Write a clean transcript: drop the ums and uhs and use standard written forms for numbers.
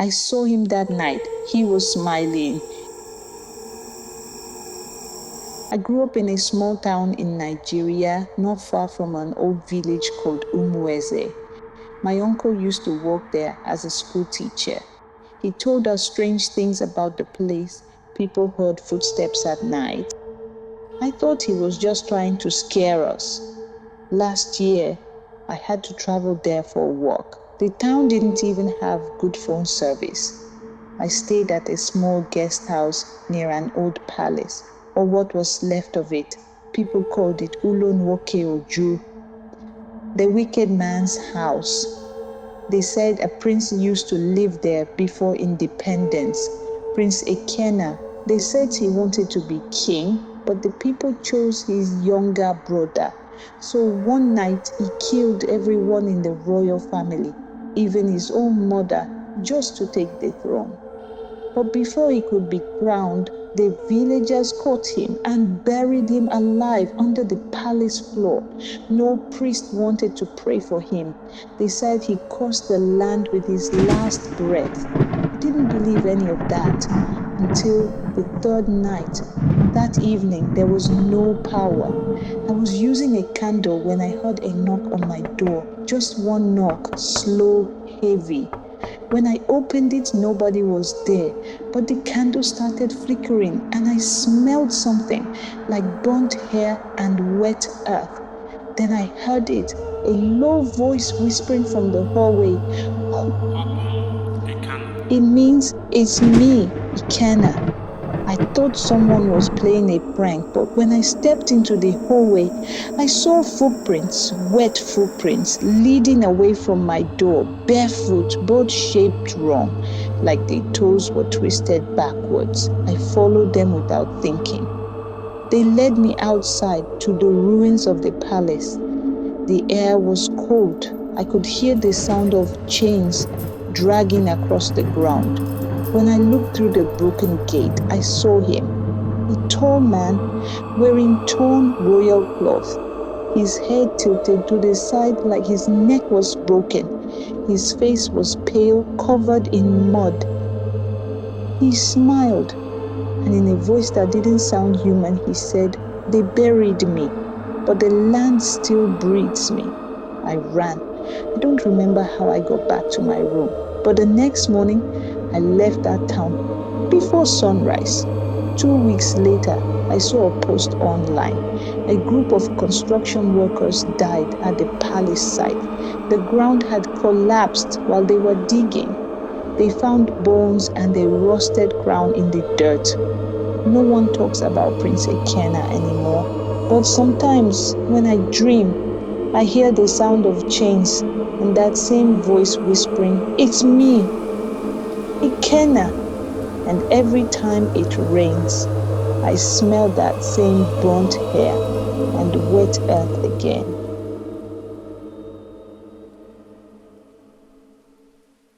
I saw him that night. He was smiling. I grew up in a small town in Nigeria, not far from an old village called Umueze. My uncle used to work there as a school teacher. He told us strange things about the place. People heard footsteps at night. I thought he was just trying to scare us. Last year, I had to travel there for work. The town didn't even have good phone service. I stayed at a small guest house near an old palace, or what was left of it. People called it Ulonwoke Oju, the wicked man's house. They said a prince used to live there before independence, Prince Ekena. They said he wanted to be king, but the people chose his younger brother. So one night he killed everyone in the royal family, even his own mother, just to take the throne. But before he could be crowned, the villagers caught him and buried him alive under the palace floor. No priest wanted to pray for him. They said he cursed the land with his last breath. I didn't believe any of that until the third night. That evening, there was no power. I was using a candle when I heard a knock on my door. Just one knock, slow, heavy. When I opened it, nobody was there, but the candle started flickering and I smelled something like burnt hair and wet earth. Then I heard it, a low voice whispering from the hallway. It means it's me, Ikena. I thought someone was playing a prank, but when I stepped into the hallway, I saw footprints, wet footprints, leading away from my door, barefoot, both shaped wrong, like the toes were twisted backwards. I followed them without thinking. They led me outside to the ruins of the palace. The air was cold. I could hear the sound of chains dragging across the ground. When I looked through the broken gate, I saw him, a tall man wearing torn royal cloth, his head tilted to the side like his neck was broken. His face was pale, covered in mud. He smiled, and in a voice that didn't sound human, he said, "They buried me, but the land still breathes me." I ran. I don't remember how I got back to my room, but the next morning, I left that town before sunrise. 2 weeks later, I saw a post online. A group of construction workers died at the palace site. The ground had collapsed while they were digging. They found bones and a rusted crown in the dirt. No one talks about Prince Ekena anymore, but sometimes when I dream, I hear the sound of chains and that same voice whispering, "It's me, Ikena." And every time it rains, I smell that same burnt hair and wet earth again.